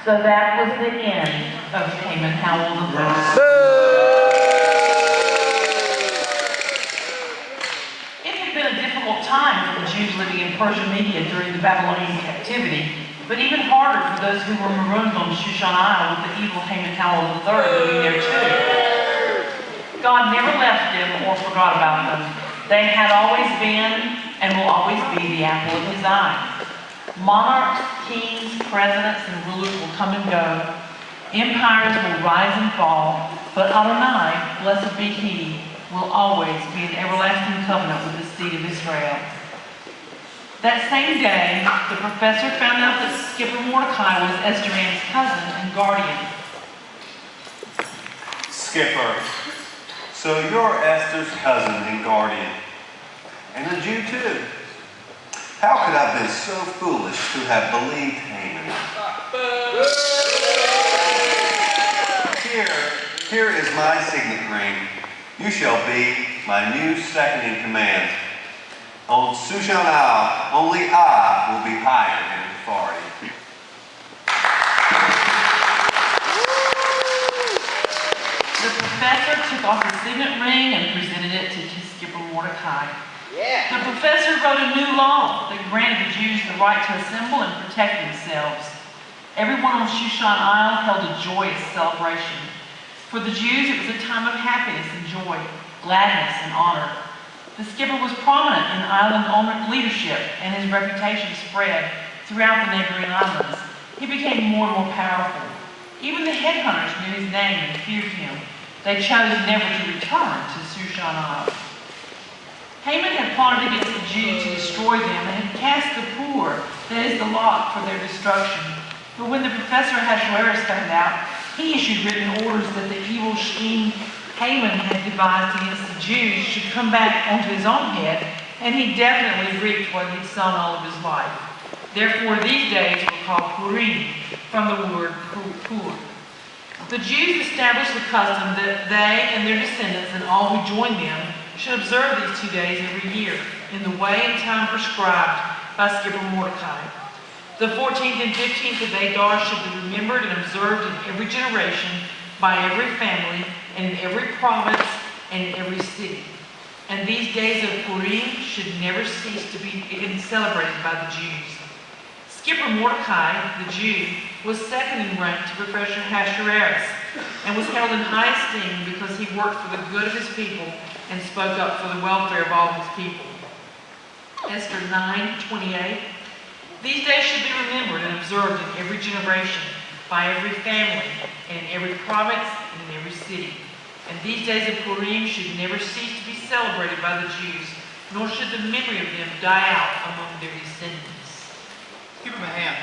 So that was the end of Haman Howell the First. It had been a difficult time for the Jews living in Persian Media during the Babylonian captivity, but even harder for those who were marooned on Shushan Isle with the evil Haman Howell III living there too. God never left them or forgot about them. They had always been and will always be the apple of his eye. Monarchs, kings, presidents, and rulers will come and go. Empires will rise and fall, but Adonai, blessed be he, will always be an everlasting covenant with the seed of Israel. That same day, the professor found out that Skipper Mordecai was Esdras' cousin and guardian. Skipper, so you're Esther's cousin and guardian, and a Jew too. How could I have been so foolish to have believed Haman? Here is my signet ring. You shall be my new second in command. On Shushan Isle, only I will be higher in authority. The professor took off his signet ring and presented it to Skipper Mordecai. Yeah. The professor wrote a new law that granted the Jews the right to assemble and protect themselves. Everyone on Shushan Isle held a joyous celebration. For the Jews, it was a time of happiness and joy, gladness and honor. The skipper was prominent in island leadership, and his reputation spread throughout the neighboring islands. He became more and more powerful. Even the headhunters knew his name and feared him. They chose never to return to Shushan Isle. Haman had plotted against the Jews to destroy them and had cast the poor, that is the lot, for their destruction. But when the professor Ahasuerus found out, he issued written orders that the evil scheme Haman had devised against the Jews should come back onto his own head, and he definitely reaped what he'd sown all of his life. Therefore, these days were called Purim, from the word pur. The Jews established the custom that they and their descendants and all who joined them should observe these 2 days every year, in the way and time prescribed by Skipper Mordecai. The 14th and 15th of Adar should be remembered and observed in every generation, by every family, and in every province, and in every city. And these days of Purim should never cease to be celebrated by the Jews. Skipper Mordecai, the Jew, was second in rank to Professor Ahasuerus, and was held in high esteem because he worked for the good of his people and spoke up for the welfare of all his people. Esther 9:28. These days should be remembered and observed in every generation, by every family, and in every province, and in every city. And these days of Purim should never cease to be celebrated by the Jews, nor should the memory of them die out among their descendants. Give them a hand.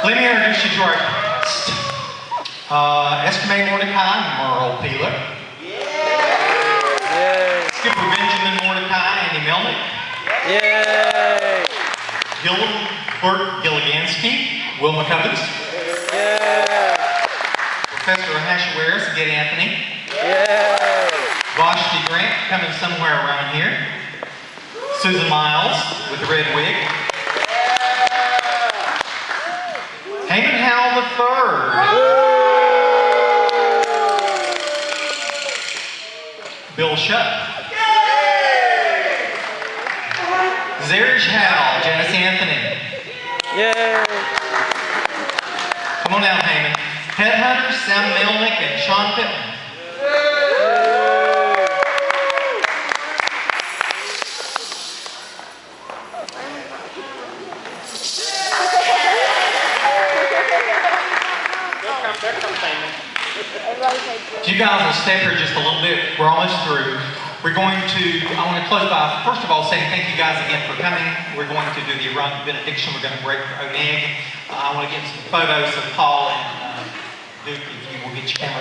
Let me introduce you to our guest. Estimate Mordecai and Merle Peeler. Yay! Skipper Benjamin Mordecai, Andy Melnick. Yay! Gilbert Gilligansky, Will McCubbins. Yay! Professor Ahasuerus, Get Anthony. Yay! Vashti Grant, coming somewhere around here. Susan Miles, with the red wig. Haman Howell III. Bill Shutt. Zerish Howell, Janice Anthony. Yay! Come on down, Haman. Headhunters, Sam Melnick and Sean Pittman. If you guys will stay here just a little bit, we're almost through. We're going to, I want to close by, first of all, saying thank you guys again for coming. We're going to do the benediction. We're going to break for Oneg. I want to get some photos of Paul and Duke, if you will get your camera.